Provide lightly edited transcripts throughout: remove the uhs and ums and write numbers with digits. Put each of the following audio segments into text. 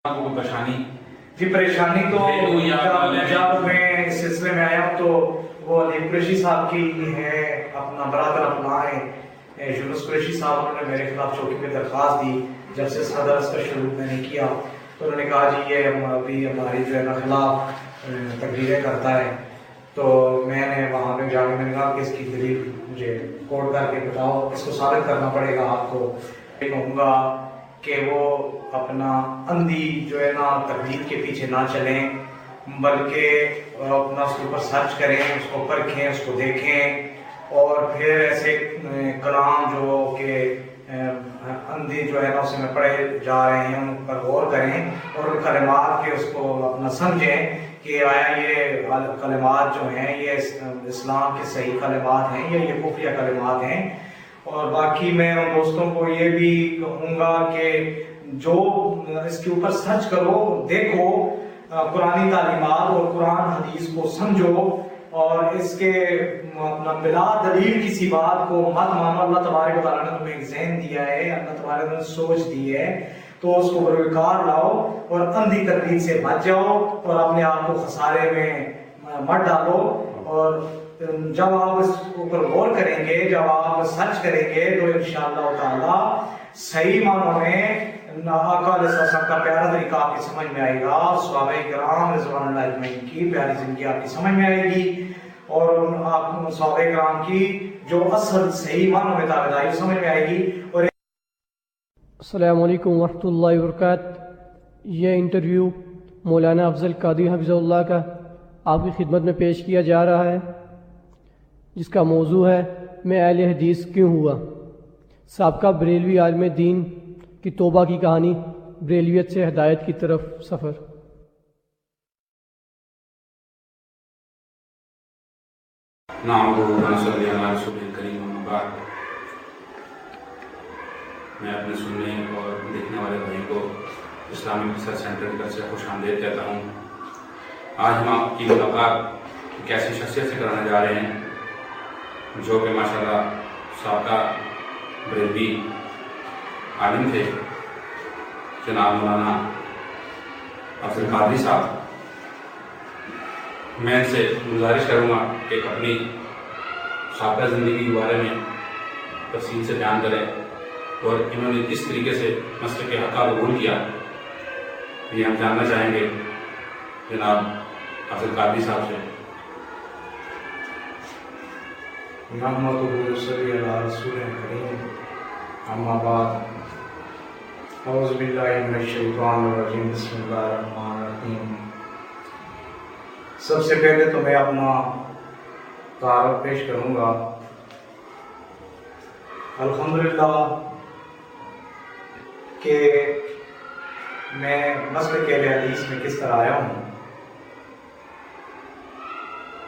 کو کوئی پریشانی جی پریشانی تو جب میں اس سلسلے میں آیا ہوں تو وہ علی قریشی صاحب کی ہے اپنا برادر اپنا ہے یونس قریشی صاحب، انہوں نے میرے خلاف چوکی پہ درخواست دی جب سے صدر اس کا شروع میں نے کیا تو انہوں نے کہا جی یہ ابھی ہماری جو ہے نا خلاف تقریریں کرتا ہے، تو میں نے وہاں پہ جا کے میں نے کہا کہ اس کی دلیل مجھے کوٹ کر کے بتاؤ، اس کو ثابت کرنا پڑے گا آپ کو۔ کہوں گا کہ وہ اپنا اندھی جو ہے نا تقلید کے پیچھے نہ چلیں، بلکہ اپنا اس کے اوپر سرچ کریں، اس کو پرکھیں، اس کو دیکھیں، اور پھر ایسے کلام جو کہ اندھی جو ہے نا اس میں پڑھے جا رہے ہیں ان پر غور کریں اور ان کلمات کے اس کو اپنا سمجھیں کہ آیا یہ کلمات جو ہیں یہ اسلام کے صحیح کلمات ہیں یا یہ کفریہ کلمات ہیں۔ اور باقی میں ان دوستوں کو یہ بھی کہوں گا کہ جو اس کے اوپر سرچ کرو، دیکھو قرآنی تعلیمات اور قرآن حدیث کو سمجھو، اور اس کے اپنا بلا دلیل کسی بات کو مت مانو۔ اللہ تبارک و تعالیٰ نے تمہیں ایک ذہن دیا ہے، اللہ تبارک نے سوچ دی ہے، تو اس کو بروکار لاؤ اور اندھی تقلید سے بچ جاؤ اور اپنے آپ کو خسارے میں مت ڈالو۔ اور جب آپ اس اوپر غور کریں گے، جب آپ سرچ کریں گے تو انشاءاللہ تعالیٰ صحیح معنوں میں آقا علیہ السلام کا پیارا طریقہ آپ کی سمجھ میں آئے گا، صحابہ کرام رضوان اللہ اجمعین کی پیاری زندگی آپ کی سمجھ میں آئے گی، اور آپ صحابہ کرام کی جو اصل صحیح معنوں میں تابعداری سمجھ میں آئے گی۔ اور السلام علیکم ورحمۃ اللہ وبرکاتہ۔ یہ انٹرویو مولانا افضل قادری حفظہ اللہ کا آپ کی خدمت میں پیش کیا جا رہا ہے، جس کا موضوع ہے میں اہل حدیث کیوں ہوا؟ سابقہ بریلوی عالم دین کی توبہ کی کہانی، بریلویت سے ہدایت کی طرف سفر۔ نعوذ ونصلی علی رسول کریم اما بعد۔ میں اپنے سننے اور دیکھنے والے بھائی کو اسلامی ریسرچ سینٹر کی طرف سے خوش آمدید کہتا ہوں۔ آج ہم آپ کی ملاقات ایک ایسی شخصیت سے کرانے جا رہے ہیں جو کہ ماشاءاللہ سابقہ بریلوی عالم تھے، جناب مولانا افضل قادری صاحب۔ میں ان سے گزارش کروں گا کہ ایک اپنی سابقہ زندگی کے بارے میں تفصیل سے بیان کریں، اور انہوں نے کس طریقے سے مسلک حق کا قبول کیا یہ ہم جاننا چاہیں گے جناب افضل قادری صاحب سے۔ نحمدہ ونصلی علی رسول کریم اما بعد، اعوذ باللہ من الشیطان الرجیم، بسم اللہ الرحمن الرحیم۔ سب سے پہلے تو میں اپنا تعارف پیش کروں گا۔ الحمدللہ کہ میں مسلک اہل حدیث میں کس طرح آیا ہوں۔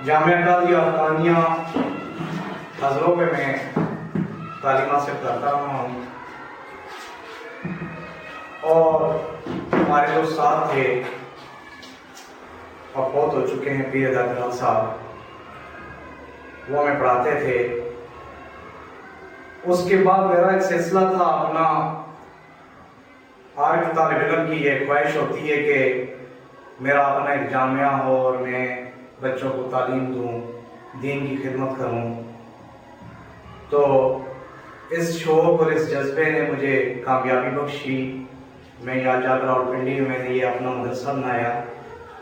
جامعہ قاضی افغانیہ حضروں پہ میں تعلیم حاصل کرتا رہا ہوں، اور ہمارے جو استاد تھے اب بہت ہو چکے ہیں، پیر اداکرال صاحب، وہ ہمیں پڑھاتے تھے۔ اس کے بعد میرا ایک سلسلہ تھا اپنا، ہر ایک طالب علم کی یہ خواہش ہوتی ہے کہ میرا اپنا ایک جامعہ ہو اور میں بچوں کو تعلیم دوں، دین کی خدمت کروں۔ تو اس شوق اور اس جذبے نے مجھے کامیابی بخشی۔ میں یہاں جا کر راولپنڈی میں نے یہ اپنا مدرسہ بنایا،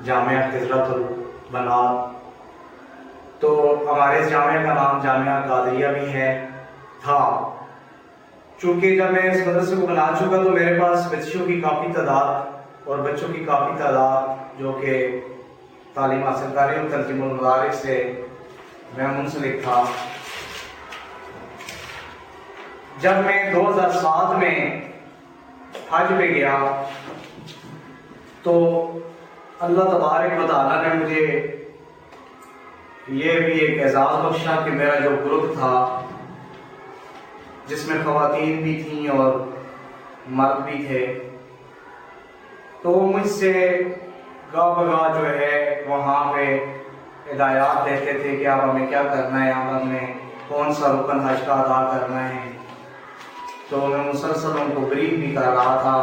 جامعہ خضرت البنات۔ تو ہمارے اس جامعہ کا نام جامعہ قادریہ بھی تھا۔ چونکہ جب میں اس مدرسے کو بنا چکا تو میرے پاس بچیوں کی کافی تعداد اور بچوں کی کافی تعداد جو کہ تعلیم حاصل کر رہے ہیں، تنظیم المدارس سے میں منسلک تھا۔ جب میں 2007 میں حج پہ گیا تو اللہ تبارک و تعالیٰ نے مجھے یہ بھی ایک اعزاز بخشا کہ میرا جو گروپ تھا جس میں خواتین بھی تھیں اور مرد بھی تھے، تو مجھ سے گاہ بگاہ جو ہے وہاں پہ ہدایات دیتے تھے کہ اب ہمیں کیا کرنا ہے، اب ہمیں کون سا رکن حج کا ادا کرنا ہے۔ تو میں مسلسل ان کو بریف بھی کر رہا تھا۔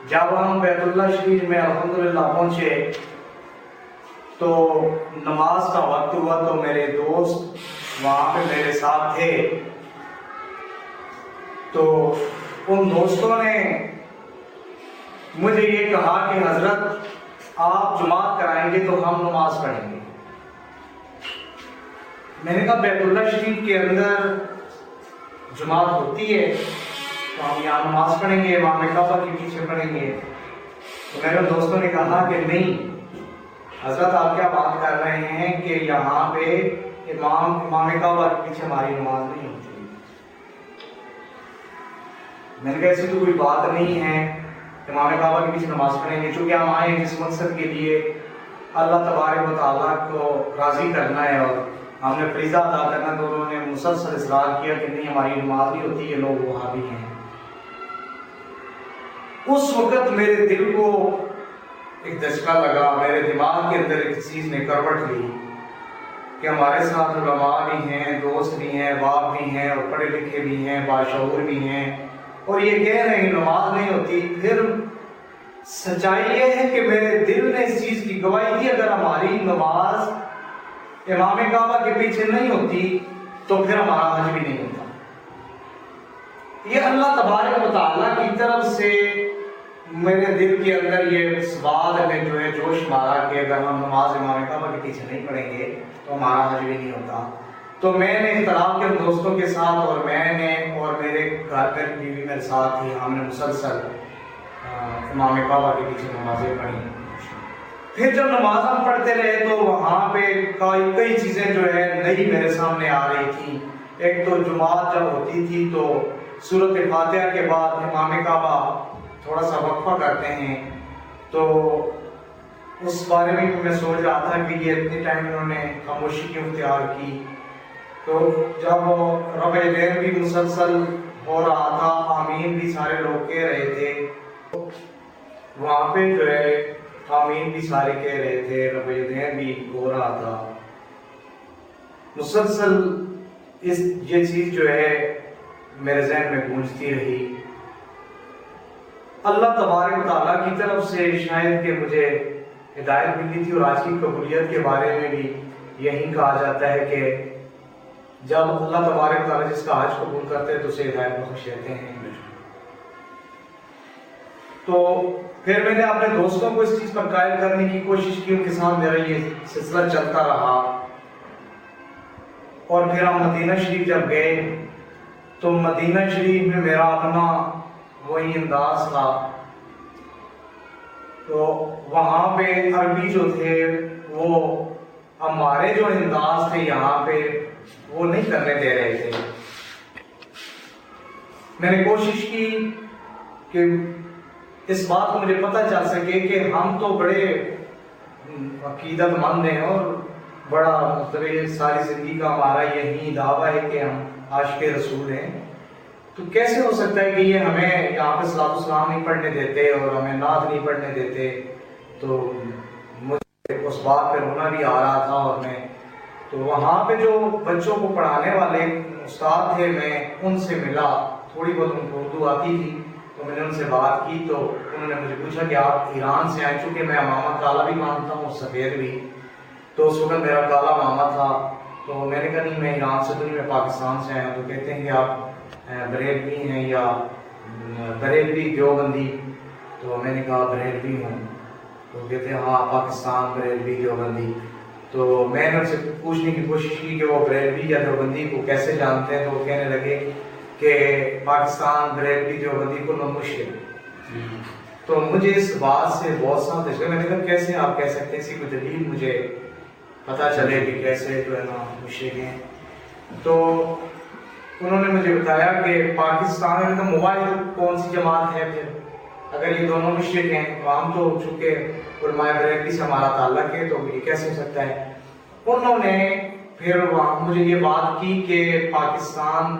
جب ہم بیت اللہ شریف میں الحمدللہ پہنچے تو نماز کا وقت ہوا تو میرے دوست وہاں پہ میرے ساتھ تھے. تو ان دوستوں نے مجھے یہ کہا کہ حضرت آپ جماعت کرائیں گے تو ہم نماز پڑھیں گے. میں نے کہا بیت اللہ شریف کے اندر جماعت ہوتی ہے تو ہم یہاں نماز پڑھیں گے, امام کعبہ کے پیچھے پڑھیں گے. تو میرے دوستوں نے کہا کہ نہیں حضرت آپ کیا بات کر رہے ہیں کہ یہاں پہ امام کعبہ کے پیچھے ہماری نماز نہیں ہوتی. میں نے کہا ایسی تو کوئی بات نہیں ہے, امام کعبہ کے پیچھے نماز پڑھیں گے. چونکہ ہم آئے ہیں جس مقصد کے لیے اللہ تبارک و تعالیٰ کو راضی کرنا ہے اور ہم نے فریضہ ادا کرنا, تو انہوں نے مسلسل اصرار کیا کہ نہیں ہماری نماز نہیں ہوتی, یہ لوگ وہابی ہیں. اس وقت میرے دل کو ایک دھچکا لگا, میرے دماغ کے اندر ایک چیز نے کروٹ لی کہ ہمارے ساتھ علماء بھی ہیں, دوست بھی ہیں, باپ بھی ہیں اور پڑھے لکھے بھی ہیں, باشعور بھی ہیں, اور یہ کہہ رہے ہیں نماز نہیں ہوتی. پھر سچائی یہ ہے کہ میرے دل نے اس چیز کی گواہی دی اگر ہماری نماز امام کعبہ کے پیچھے نہیں ہوتی تو پھر ہمارا حج بھی نہیں ہوتا. یہ اللہ تبارک و تعالیٰ کی طرف سے میرے دل کے اندر یہ سوال میں جو ہے جوش مارا کہ اگر ہم نماز امام کعبہ کے پیچھے نہیں پڑھیں گے تو ہمارا حج بھی نہیں ہوتا. تو میں نے اختلاف کے دوستوں کے ساتھ اور میں نے اور میرے گھر پر بیوی میرے ساتھ تھی, ہم نے مسلسل امام کعبہ کے پیچھے نمازیں پڑھی. پھر جب نماز ہم پڑھتے رہے تو وہاں پہ کئی چیزیں جو ہے نئی میرے سامنے آ رہی تھی. ایک تو جماعت جب ہوتی تھی تو سورۃ فاتحہ کے بعد امام کعبہ تھوڑا سا وقفہ کرتے ہیں, تو اس بارے میں میں سوچ رہا تھا کہ یہ اتنے ٹائم انہوں نے خاموشی کیوں اختیار کی. تو جب رفع دین بھی مسلسل ہو رہا تھا, آمین بھی سارے لوگ کہہ رہے تھے, وہاں پہ جو ہے آمین بھی سارے کہہ رہے تھے, رفع دین بھی ہو رہا تھا. مسلسل یہ چیز جو ہے میرے ذہن میں گونجتی رہی. اللہ تبارک و تعالیٰ کی طرف سے شاید کہ مجھے ہدایت ملی تھی, اور آج کی قبولیت کے بارے میں بھی یہی کہا جاتا ہے کہ جب اللہ تبارک و تعالیٰ جس کا حج قبول کرتے ہیں تو اسے ہدایت بخش دیتے ہیں. تو پھر میں نے اپنے دوستوں کو اس چیز پر قائل کرنے کی کوشش کی, ان کے ساتھ میرا یہ سلسلہ چلتا رہا. اور پھر ہم مدینہ شریف جب گئے تو مدینہ شریف میں میرا اپنا وہی انداز تھا. تو وہاں پہ عربی جو تھے وہ ہمارے جو انداز تھے یہاں پہ وہ نہیں کرنے دے رہے تھے. میں نے کوشش کی کہ اس بات کو مجھے پتہ چل سکے کہ ہم تو بڑے عقیدت مند ہیں اور بڑا مطلب ساری زندگی کا ہمارا یہی دعویٰ ہے کہ ہم عاشق رسول ہیں, تو کیسے ہو سکتا ہے کہ یہ ہمیں یہاں پہ صلاۃ السلام نہیں پڑھنے دیتے اور ہمیں نعت نہیں پڑھنے دیتے. تو مجھے اس بات پہ رونا بھی آ رہا تھا. اور میں تو وہاں پہ جو بچوں کو پڑھانے والے استاد تھے میں ان سے ملا, تھوڑی بہت ان کو اردو آتی تھی, تو میں نے ان سے بات کی. تو انہوں نے مجھے پوچھا کہ آپ ایران سے آئے, چونکہ میں امامہ کالا بھی مانتا ہوں سفید بھی, تو اس وقت میرا کالا ماما تھا. تو میں نے کہا نہیں میں ایران سے تو نہیں, میں پاکستان سے آیا ہوں. تو کہتے ہیں کہ آپ بریلوی ہیں یا بریلوی دیوبندی. تو میں نے کہا بریلوی ہوں. تو کہتے ہیں ہاں پاکستان بریلوی دیوبندی. تو میں نے ان سے پوچھنے کی کوشش کی کہ وہ بریلوی یا دیوبندی کو کیسے جانتے ہیں. تو وہ کہنے لگے کہ پاکستان بریلوی دیوبندی کو مشکل. تو مجھے اس بات سے بہت سا دشکا. میں نے کہا کیسے آپ کہہ سکتے ہیں, اسی کوئی دلیل مجھے پتہ چلے کہ کیسے جو ہے نا مشرک ہیں. تو انہوں نے مجھے بتایا کہ پاکستان میں موبائل کون سی جماعت ہے, پھر اگر یہ دونوں مشرک ہیں تو ہم تو چونکہ علماء بریلوی سے ہمارا تعلق ہے تو یہ کیسے ہو سکتا ہے. انہوں نے پھر مجھے یہ بات کی کہ پاکستان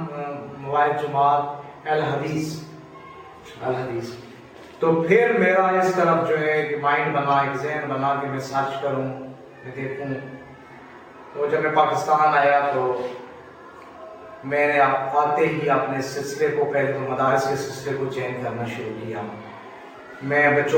موبائل جماعت الحدیث. تو پھر میرا اس طرف جو ہے کہ مائنڈ بنا, ایک ذہن بنا کہ میں سرچ کروں, میں دیکھوں. تو جب میں پاکستان آیا تو میں نے آتے ہی اپنے سلسلے کو, پہلے تو مدارس کے سلسلے کو چینج کرنا شروع کیا. میں بچوں